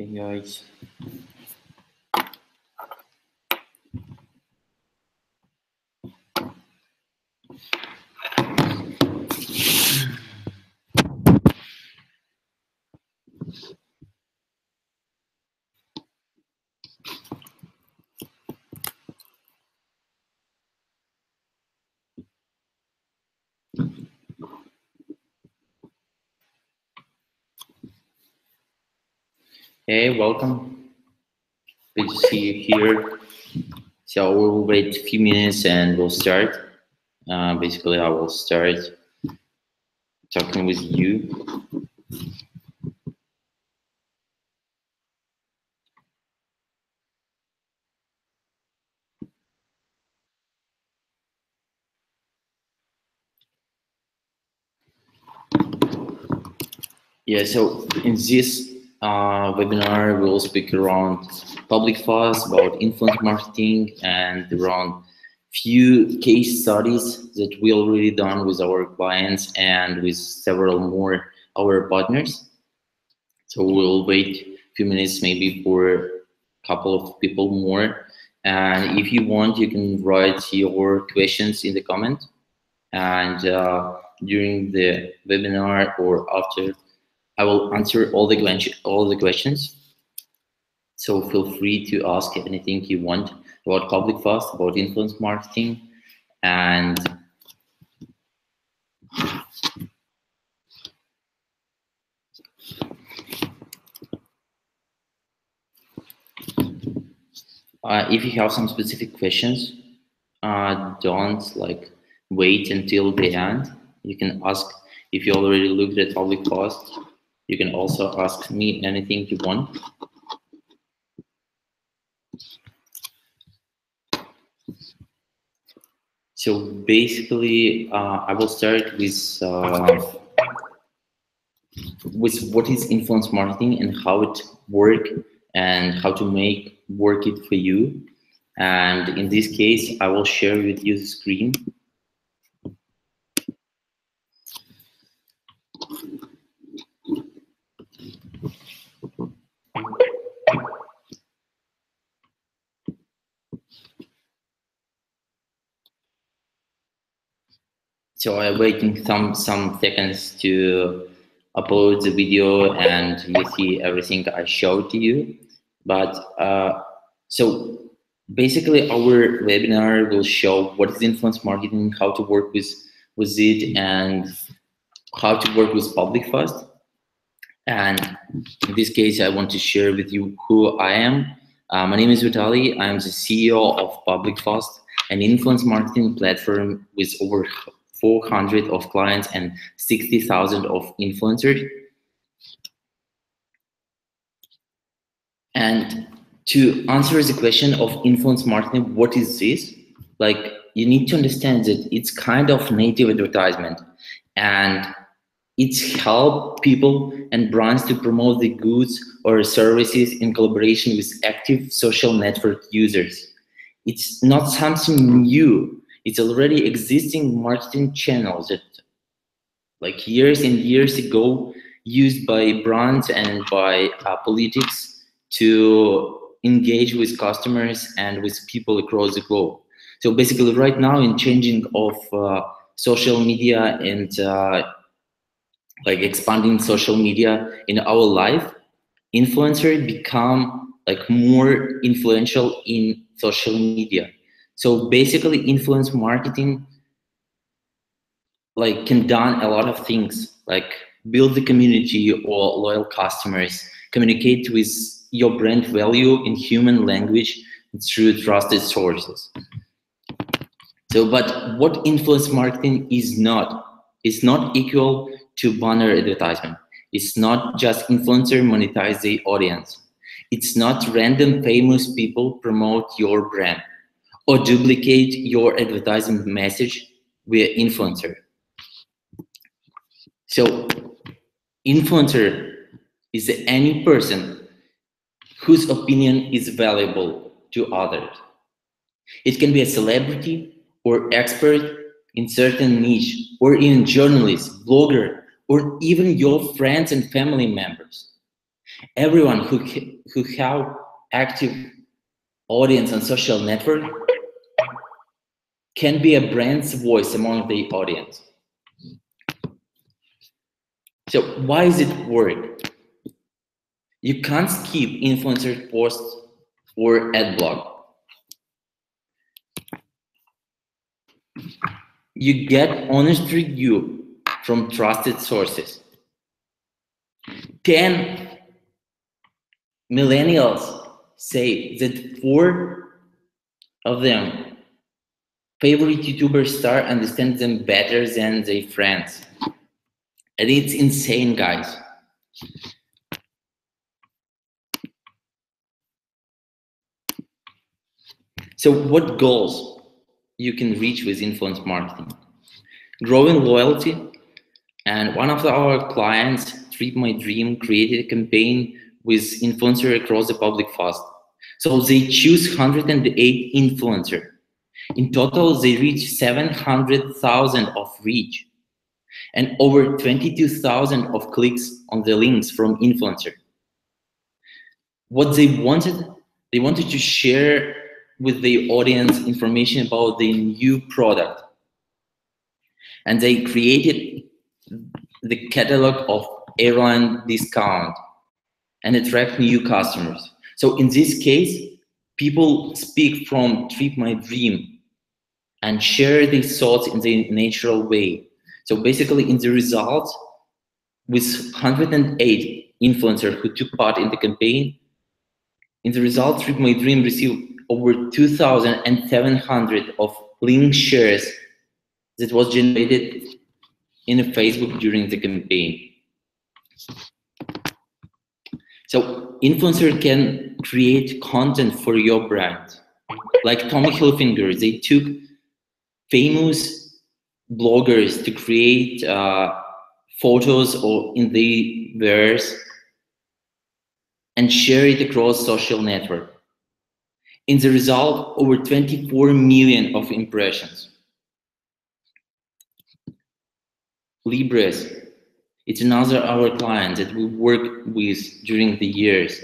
Okay, guys. Hey, welcome. Good to see you here. So we'll wait a few minutes and we'll start. Basically, I will start talking with you. Yeah, so in this webinar, we'll speak around Publicfast, about influence marketing, and around few case studies that we already done with our clients and with several more our partners. So we'll wait a few minutes maybe for a couple of people more. And if you want, you can write your questions in the comment. And during the webinar or after, I will answer all the questions. So feel free to ask anything you want about Publicfast, about influence marketing, and if you have some specific questions, don't wait until the end. You can ask if you already looked at Publicfast. You can also ask me anything you want. So basically, I will start with what is influence marketing and how it works and how to work it for you. And in this case, I will share with you the screen. So I'm waiting some seconds to upload the video and you see everything I showed to you. But so basically our webinar will show what is influence marketing, how to work with it, and how to work with Publicfast. And in this case, I want to share with you who I am. My name is Vitaly. I'm the CEO of Publicfast, an influence marketing platform with over 400 of clients and 60,000 of influencers. And to answer the question of influence marketing, what is this? You need to understand that it's kind of native advertisement, and it's help people and brands to promote the goods or services in collaboration with active social network users. It's not something new. It's already existing marketing channels that years and years ago used by brands and by politics to engage with customers and with people across the globe. So basically right now in changing of social media and expanding social media in our life, influencers become more influential in social media. So basically influence marketing can done a lot of things, like build the community or loyal customers, communicate with your brand value in human language through trusted sources. So, but what influence marketing is not equal to banner advertisement. It's not just influencer monetize the audience. It's not random famous people promote your brand or duplicate your advertising message via influencer. So influencer is any person whose opinion is valuable to others. It can be a celebrity or expert in certain niche, or even journalist, blogger, or even your friends and family members. Everyone who have active audience on social network can be a brand's voice among the audience. So why is it work? You can't skip influencer posts or ad blog. You get honest review from trusted sources. 10 millennials say that 4 of them favorite YouTuber star understand them better than their friends. And it's insane, guys. So what goals you can reach with influence marketing? Growing loyalty. And one of our clients, Trip My Dream, created a campaign with influencers across the Publicfast. So they choose 108 influencers. In total, they reach 700,000 of reach and over 22,000 of clicks on the links from influencer. What they wanted to share with the audience information about the new product. And they created the catalog of airline discount and attract new customers. So in this case, people speak from Trip My Dream and share their thoughts in the natural way. So basically in the results, with 108 influencers who took part in the campaign, in the results, Trip My Dream received over 2,700 of link shares that was generated in Facebook during the campaign. So influencer can create content for your brand. Like Tommy Hilfiger, they took famous bloggers to create photos or in the wears and share it across social network. In the result, over 24 million of impressions. Libres, it's another our client that we work with during the years.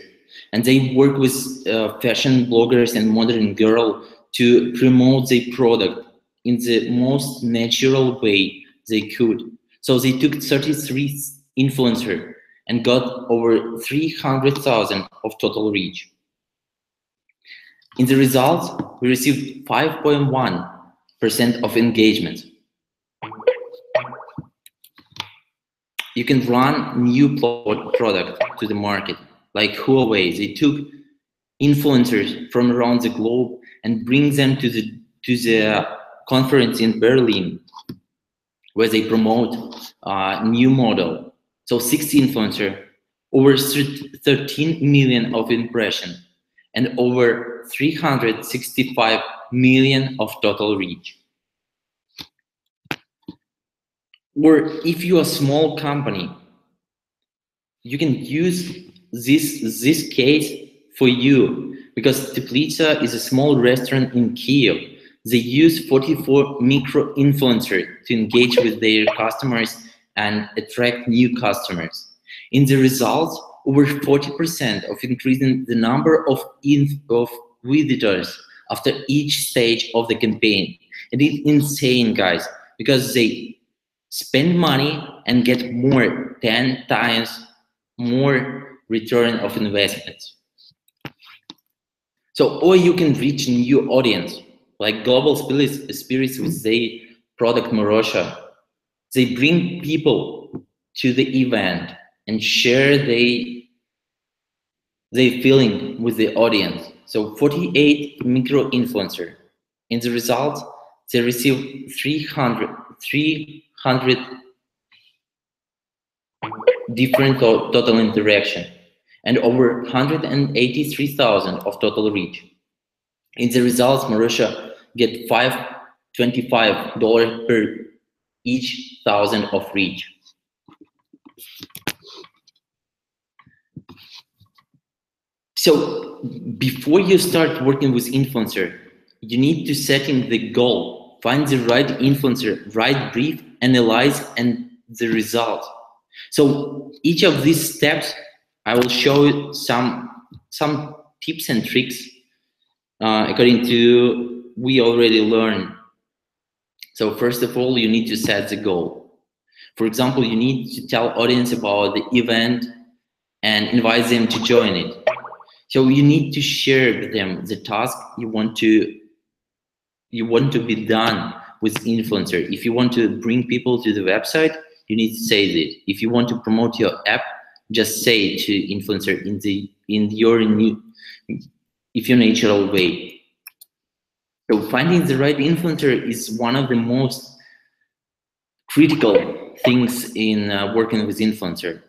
And they work with fashion bloggers and modern girl to promote their product in the most natural way they could. So they took 33 influencers and got over 300,000 of total reach. In the results, we received 5.1% of engagement. You can run new product to the market, like Huawei. They took influencers from around the globe and bring them to the conference in Berlin, where they promote a new model. So 60 influencers, over 13 million of impressions, and over 365 million of total reach. Or if you're a small company, you can use this case for you, because Teplitsa is a small restaurant in Kiev. They use 44 micro influencers to engage with their customers and attract new customers. In the results, over 40% of increasing the number of visitors after each stage of the campaign. And it's insane, guys, because they spend money and get more, 10 times more return of investments. So, or you can reach a new audience, like Global Spirits with their product Morosha. They bring people to the event and share their feeling with the audience. So 48 micro influencers. In the result, they receive 300 different total interaction and over 183,000 of total reach. In the results, Marusha get $25 per each 1,000 of reach. So before you start working with influencer, you need to set in the goal, find the right influencer, right brief, analyze, and the result. So each of these steps I will show you some tips and tricks according to we already learned. So first of all, you need to set the goal. For example, you need to tell audience about the event and invite them to join it. So you need to share with them the task you want to be done with influencer. If you want to bring people to the website, you need to say that. If you want to promote your app, just say it to influencer in your natural way. So finding the right influencer is one of the most critical things in working with influencer.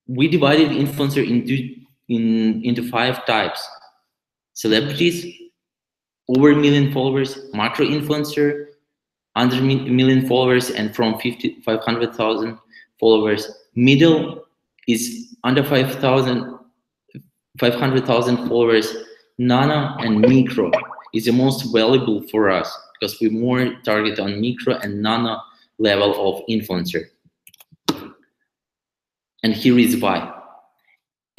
We divided influencer into 5 types: celebrities, over 1 million followers, macro influencer, under 1 million followers, and from 500,000 followers. Middle is under 500,000 followers. Nano and micro is the most valuable for us because we more target on micro and nano level of influencer. And here is why.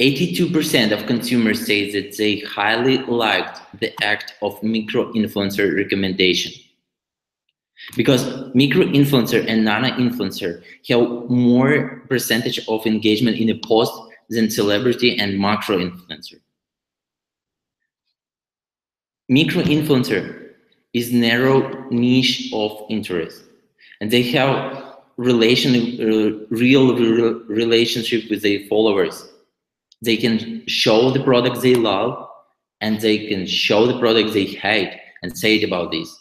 82% of consumers say that they highly liked the act of micro-influencer recommendation. Because micro-influencer and nano-influencer have more percentage of engagement in a post than celebrity and macro-influencer. Micro-influencer is narrow niche of interest, and they have real relationship with their followers. They can show the products they love, and they can show the products they hate and say it about this.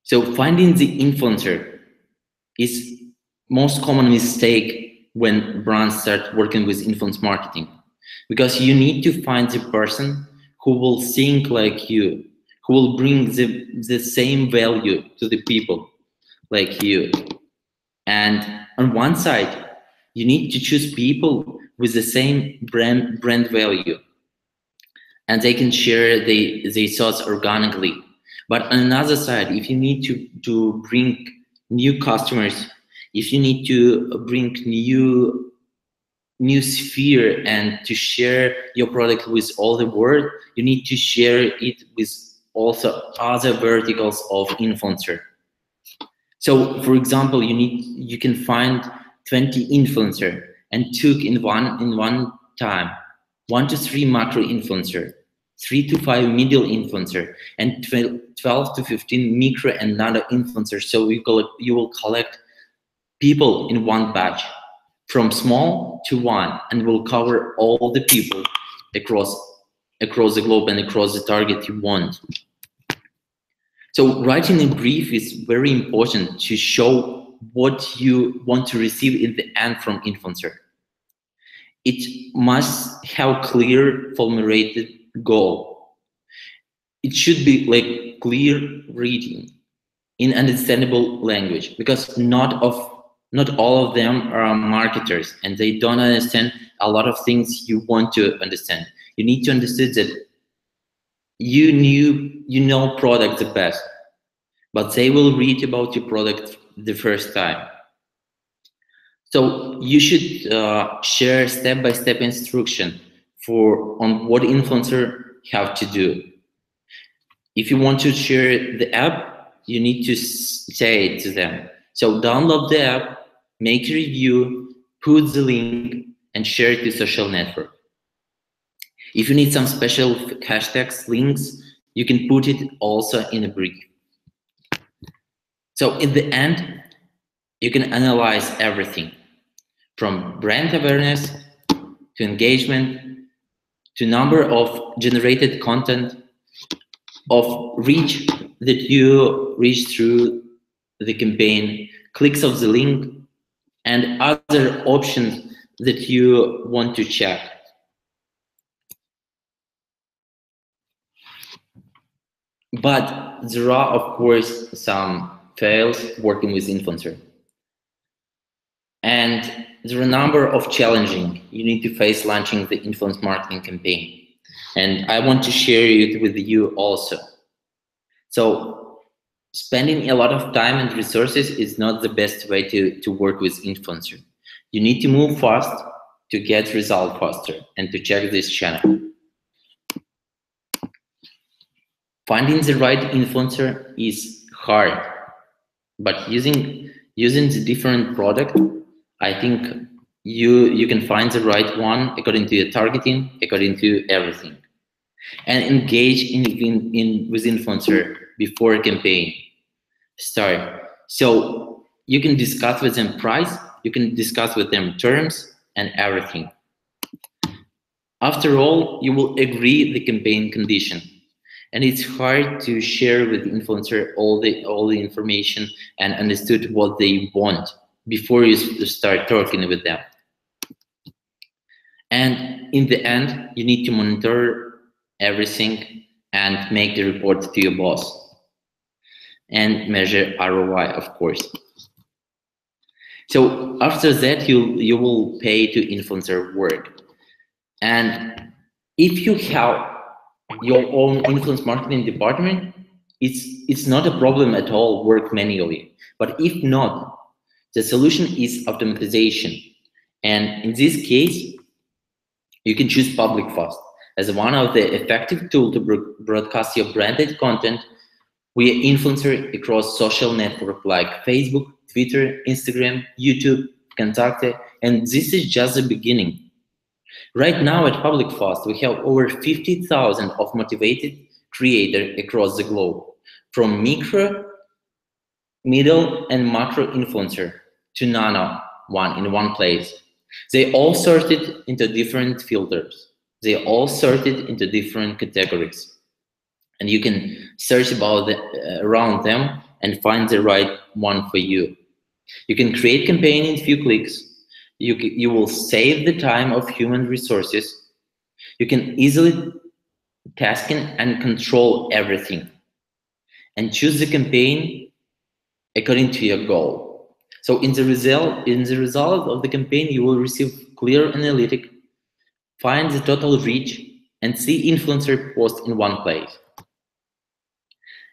So finding the influencer is most common mistake when brands start working with influence marketing, because you need to find the person who will think like you, who will bring the same value to the people like you. And on one side, you need to choose people with the same brand value, and they can share their thoughts organically. But on another side, if you need to bring new customers, if you need to bring new sphere and to share your product with all the world, you need to share it with also other verticals of influencer. So for example, you can find 20 influencer and took in one time 1 to 3 macro influencer, 3 to 5 middle influencer, and 12 to 15 micro and nano influencers. So you will collect people in one batch from small to one, and will cover all the people across the globe and across the target you want. So writing a brief is very important to show what you want to receive in the end from influencer. It must have clear formulated goal. It should be like clear reading in understandable language, because not all of them are marketers and they don't understand a lot of things you want to understand. You need to understand that you know product the best, but they will read about your product the first time. So you should share step-by-step instruction on what influencer have to do. If you want to share the app, you need to say it to them. So download the app, make a review, put the link, and share it to social network. If you need some special hashtags, links, you can put it also in a brief. So in the end, you can analyze everything from brand awareness to engagement to number of generated content, of reach that you reach through the campaign, clicks of the link, and other options that you want to check. But there are, of course, some fails working with influencer. And there are a number of challenges you need to face launching the influence marketing campaign. And I want to share it with you also. So spending a lot of time and resources is not the best way to work with influencer. You need to move fast to get results faster and to check this channel. Finding the right influencer is hard, but using the different product, I think you can find the right one according to your targeting, according to everything, and engage with influencer before a campaign start. So you can discuss with them price, you can discuss with them terms and everything. After all, you will agree the campaign condition. And it's hard to share with the influencer all the information and understood what they want before you start talking with them. And in the end, you need to monitor everything and make the report to your boss and measure ROI, of course. So after that, you will pay to influencer work. And if you have your own influence marketing department, it's not a problem at all, work manually. But if not, the solution is automatization. And in this case, you can choose Publicfast as one of the effective tools to broadcast your branded content via influencer across social networks like Facebook, Twitter, Instagram, YouTube, Contact, and this is just the beginning. Right now at Publicfast, we have over 50,000 of motivated creators across the globe, from micro, middle, and macro influencer to nano one in one place. They all sorted into different filters. They all sorted into different categories. And you can search around them and find the right one for you. You can create campaign in a few clicks. You will save the time of human resources. You can easily task and control everything and choose the campaign according to your goal. So in the result of the campaign, you will receive clear analytic, find the total reach, and see influencer post in one place.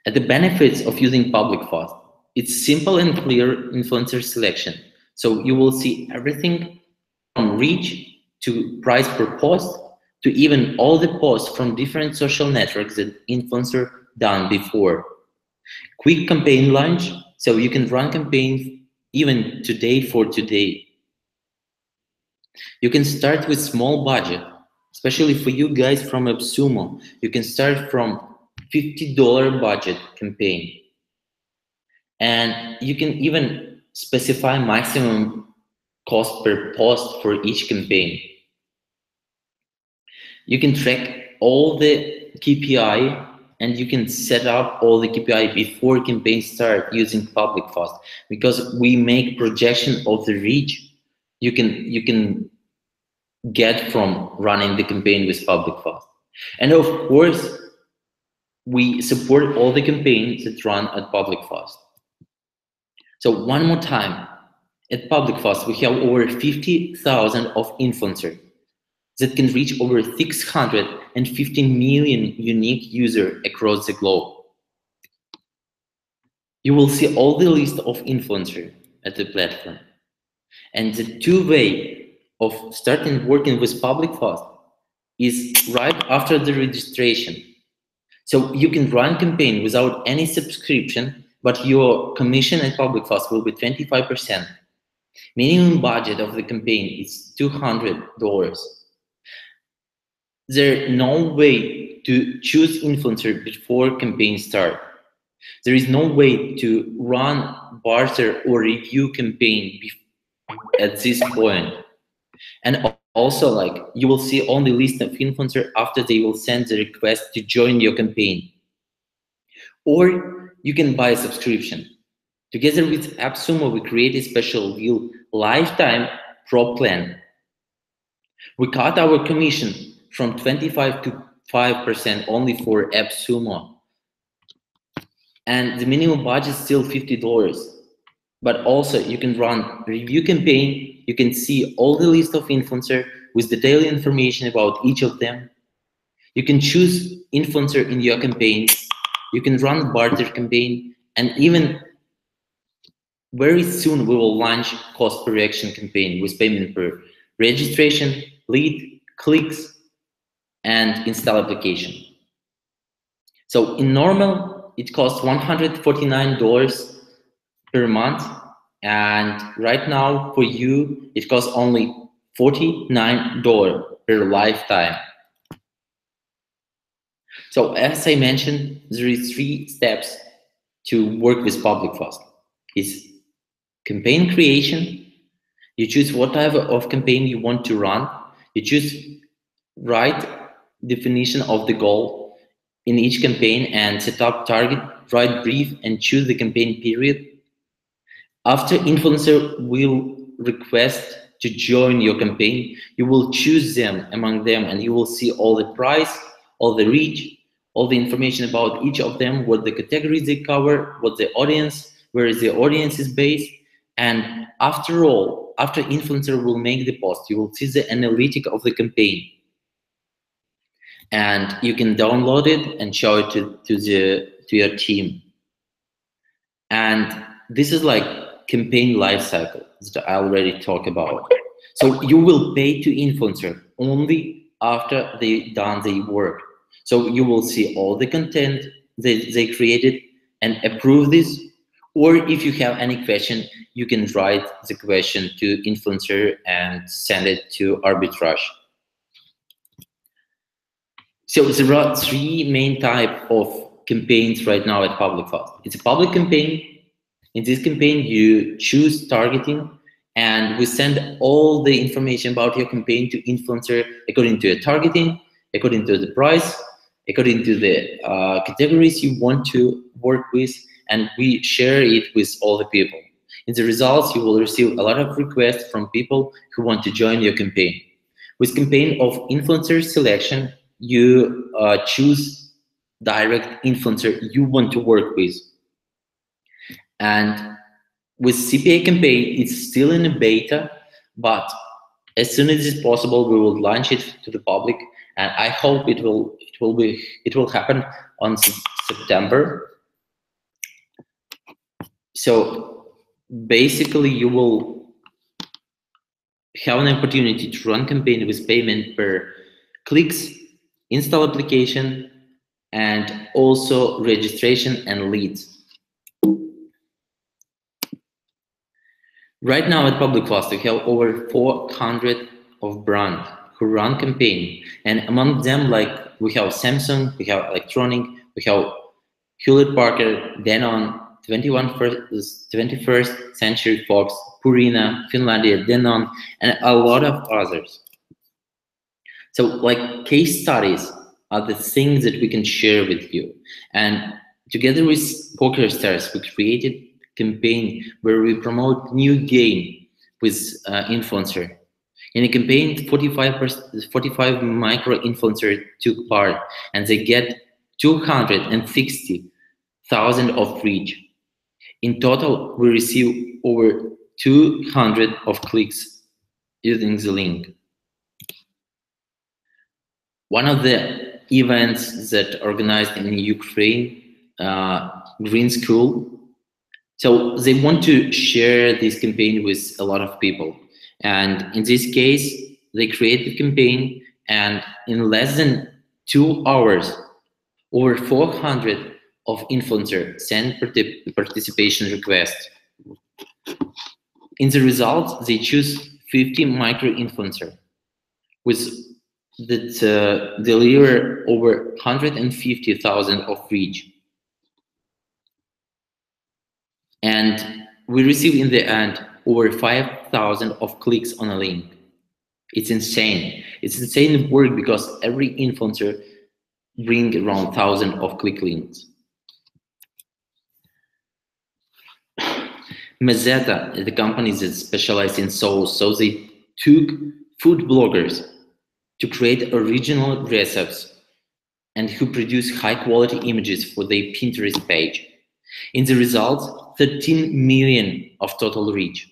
And the benefits of using Publicfast, it's simple and clear influencer selection. So you will see everything from reach to price per post to even all the posts from different social networks that influencer done before. Quick campaign launch, so you can run campaigns even today for today. You can start with small budget, especially for you guys from AppSumo. You can start from $50 budget campaign. And you can even specify maximum cost per post for each campaign. You can track all the KPI and you can set up all the KPI before campaigns start using Publicfast, because we make projection of the reach you can get from running the campaign with Publicfast. And of course, we support all the campaigns that run at Publicfast. So one more time, at Publicfast, we have over 50,000 of influencers that can reach over 650 million unique users across the globe. You will see all the list of influencers at the platform. And the two-way of starting working with Publicfast is right after the registration. So you can run campaign without any subscription, but your commission at Publicfast will be 25%. Minimum budget of the campaign is $200. There's no way to choose influencer before campaign start. There is no way to run barter or review campaign at this point. And also, like, you will see only list of influencers after they will send the request to join your campaign. Or you can buy a subscription. Together with AppSumo, we create a special deal, lifetime pro plan. We cut our commission from 25 to 5% only for AppSumo. And the minimum budget is still $50. But also you can run review campaign. You can see all the list of influencers with detailed information about each of them. You can choose influencer in your campaign. You can run barter campaign, and even very soon we will launch cost per action campaign with payment per registration, lead, clicks, and install application. So in normal, it costs $149 per month, and right now for you, it costs only $49 per lifetime. So as I mentioned, there is 3 steps to work with Publicfast. It's campaign creation. You choose what type of campaign you want to run. You choose right definition of the goal in each campaign and set up target, write brief, and choose the campaign period. After influencer will request to join your campaign, you will choose them among them, and you will see all the price, all the reach, all the information about each of them, what the categories they cover, what the audience, where is the audience is based. And after all, after influencer will make the post, you will see the analytic of the campaign, and you can download it and show it to your team. And this is like campaign lifecycle that I already talked about. So you will pay to influencer only after they done the work. So you will see all the content that they created and approve this. Or if you have any question, you can write the question to influencer and send it to arbitrage. So there are 3 main types of campaigns right now at Publicfast. It's a public campaign. In this campaign, you choose targeting, and we send all the information about your campaign to influencer according to your targeting, according to the price, according to the categories you want to work with, and we share it with all the people. In the results, you will receive a lot of requests from people who want to join your campaign. With campaign of influencer selection, you choose direct influencer you want to work with. And with CPA campaign, it's still in a beta, but as soon as it's possible, we will launch it to the public, and I hope it will happen on September. So basically, you will have an opportunity to run campaign with payment per clicks, install application, and also registration and leads. Right now at Publicfast, we have over 400 of brands who run campaign, and among them, like we have Samsung, we have Electronic, we have Hewlett Packard, Denon, 21st Century Fox, Purina, Finlandia, Denon, and a lot of others. So like case studies are the things that we can share with you. And together with PokerStars, we created campaign where we promote new game with influencer. In a campaign, 45 micro influencers took part, and they get 260,000 of reach. In total, we receive over 200 of clicks using the link. One of the events that organized in Ukraine, Green School, so they want to share this campaign with a lot of people. And in this case, they created a campaign, and in less than 2 hours, over 400 of influencers sent participation requests. In the result, they choose 50 micro influencers that deliver over 150,000 of reach. And we receive in the end over 5,000 of clicks on a link. It's insane. It's insane work because every influencer brings around 1,000 of click links. Mezzetta is the company that specializes in sauce, so they took food bloggers to create original recipes and who produce high quality images for their Pinterest page. In the result, 13 million of total reach,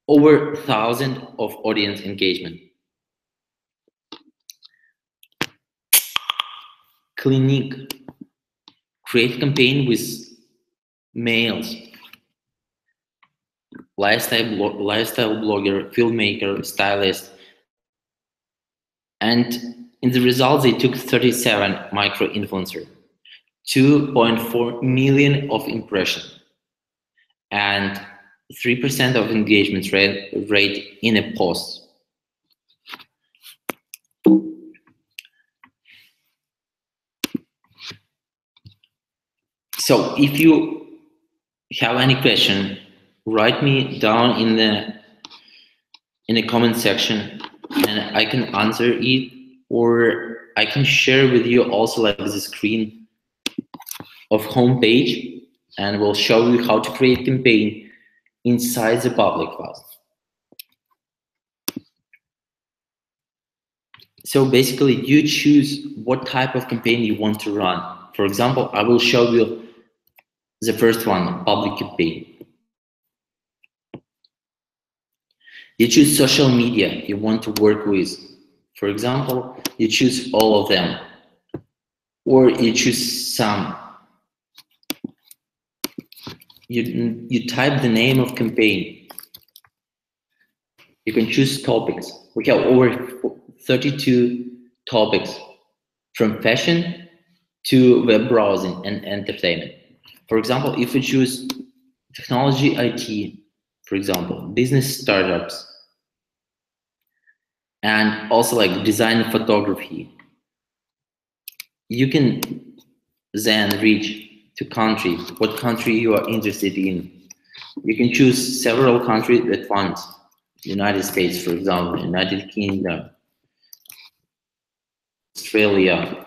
over 1,000 of audience engagement. Clinique create campaign with males. lifestyle blogger, filmmaker, stylist. And in the results, they took 37 micro-influencers, 2.4 million of impressions, and 3% of engagement rate in a post. So if you have any question, write me down in the comment section, and I can answer it, or I can share with you also like the screen of homepage, and we'll show you how to create campaign inside the Publicfast. So basically, you choose what type of campaign you want to run. For example, I will show you the first one, public campaign. You choose social media you want to work with. For example, you choose all of them, or you choose some. You type the name of campaign. You can choose topics. We have over 32 topics, from fashion to web browsing and entertainment. For example, if you choose technology, IT, for example, business startups, and also like design and photography, you can then reach to country, what country you are interested in. You can choose several countries at once. United States, for example, United Kingdom, Australia.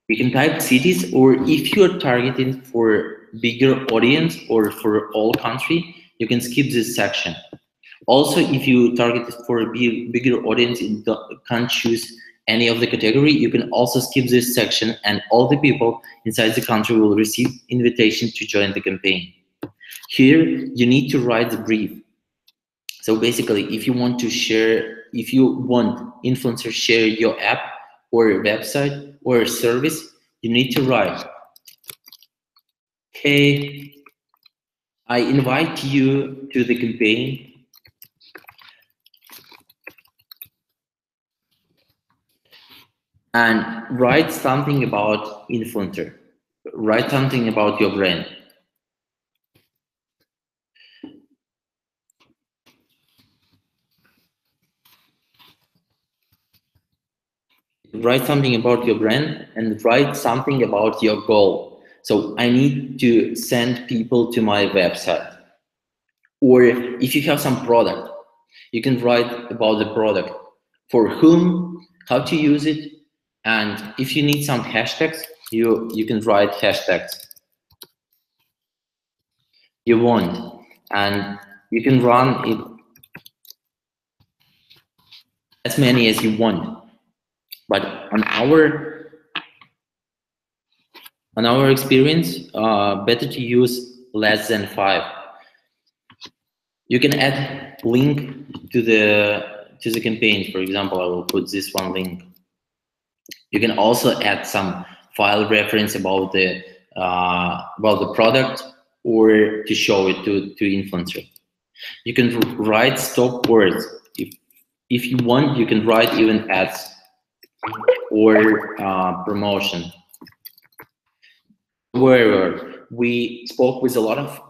You can type cities, or if you're targeting for bigger audience or for all country, you can skip this section. Also, if you target for a bigger audience and can't choose any of the category, you can also skip this section, and all the people inside the country will receive invitation to join the campaign. Here, you need to write the brief. So basically, if you want influencers share your app or a website or a service, you need to write, "Hey, I invite you to the campaign. And write something about influencer. Write something about your brand. Write something about your brand and write something about your goal. So I need to send people to my website. Or if you have some product, you can write about the product, for whom, how to use it, and if you need some hashtags, you can write hashtags you want, and you can run it as many as you want. But on our experience, better to use less than 5. You can add link to the campaign. For example, I will put this one link. You can also add some file reference about the product, or to show it to influencer. You can write stop words. If you want, you can write even ads or promotion. Where we spoke with a lot of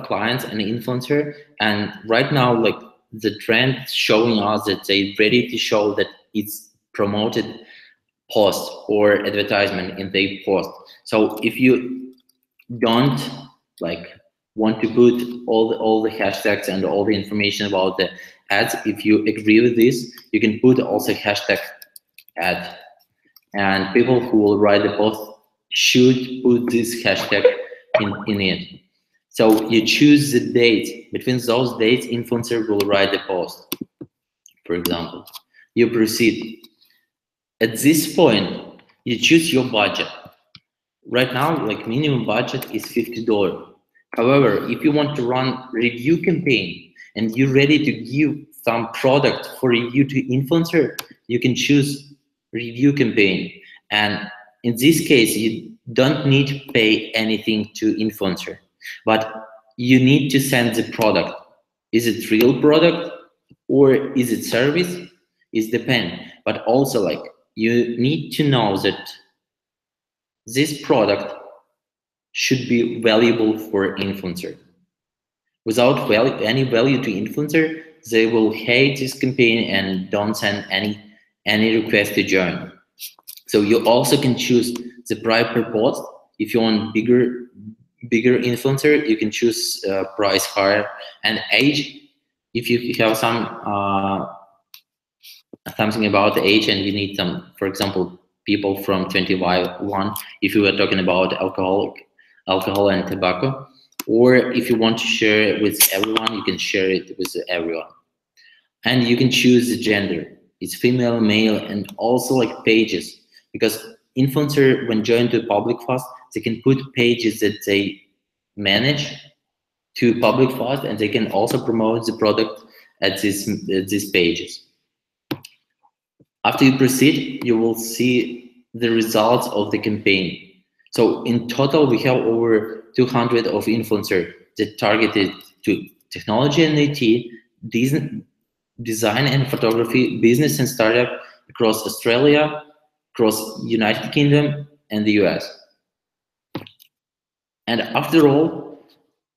clients and influencer, and right now, like, the trend showing us that they're ready to show that it's promoted post or advertisement in their post. So if you don't want to put all the hashtags and all the information about the ads, if you agree with this, you can put also hashtag ad, and people who will write the post should put this hashtag in it. So you choose the date. Between those dates, influencer will write the post. For example, you proceed. At this point, you choose your budget. Right now, like, minimum budget is $50. However, if you want to run review campaign and you're ready to give some product for review to influencer, you can choose review campaign. And in this case, you don't need to pay anything to influencer, but you need to send the product. Is it real product or is it service? It depends. But also like you need to know that this product should be valuable for influencer. Without any value to influencer, they will hate this campaign and don't send any request to join. So you also can choose the price per post. If you want bigger influencer, you can choose price higher, and age. If you have something about the age and you need some, for example, people from 21, if you were talking about alcohol and tobacco, or if you want to share it with everyone, you can share it with everyone. And you can choose the gender. It's female, male, and also like pages, because influencer, when joined to Publicfast, they can put pages that they manage to Publicfast, and they can also promote the product at these pages. After you proceed, you will see the results of the campaign. So in total, we have over 200 of influencers that targeted to technology and IT, design and photography, business and startup across Australia, across United Kingdom and the US. And after all,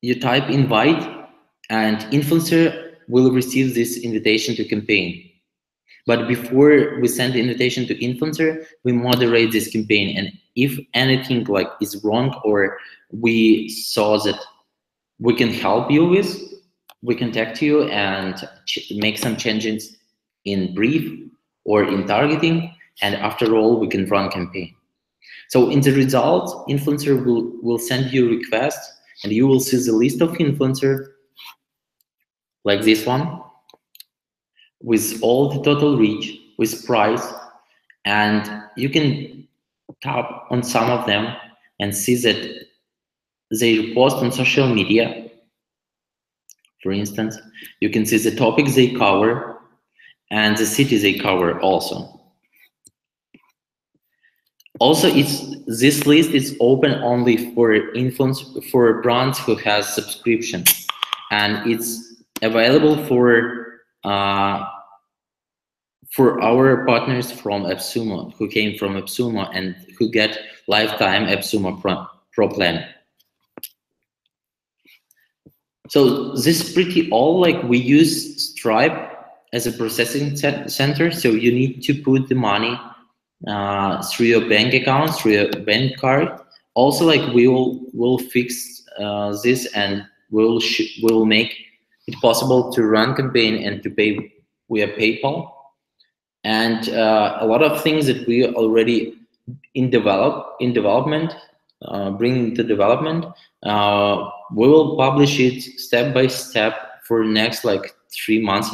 you type invite and influencer will receive this invitation to campaign. But before we send the invitation to influencer, we moderate this campaign. And if anything like is wrong or we saw that we can help you with, we contact you and make some changes in brief or in targeting. And after all, we can run campaign. So in the result, influencer will send you a request and you will see the list of influencer like this one, with all the total reach, with price, and you can tap on some of them and see that they post on social media. For instance, you can see the topics they cover and the city they cover also. Also, this list is open only for brands who has subscription, and it's available for our partners from AppSumo, who came from AppSumo and who get lifetime AppSumo Pro plan. So this is pretty all. Like, we use Stripe as a processing center, so you need to put the money through your bank account, through your bank card. Also, like, we'll fix this, and we'll make it possible to run campaign and to pay via PayPal. And a lot of things that we already in development, bringing to development, we will publish it step by step for next like 3 months,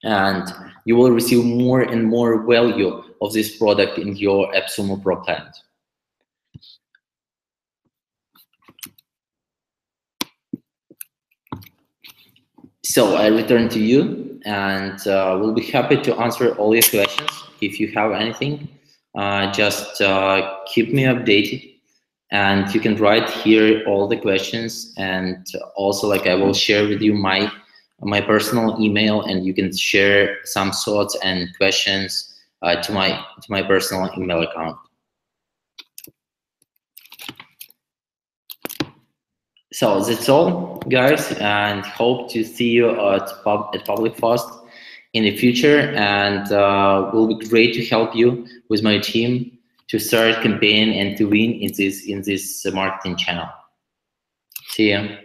and you will receive more and more value of this product in your AppSumo Pro plan. So I return to you, and we'll be happy to answer all your questions. If you have anything, just keep me updated, and you can write here all the questions. And also, like, I will share with you my personal email, and you can share some thoughts and questions to my personal email account. So that's all, guys, and hope to see you at Publicfast in the future. And will be great to help you with my team to start campaign and to win in this marketing channel. See you.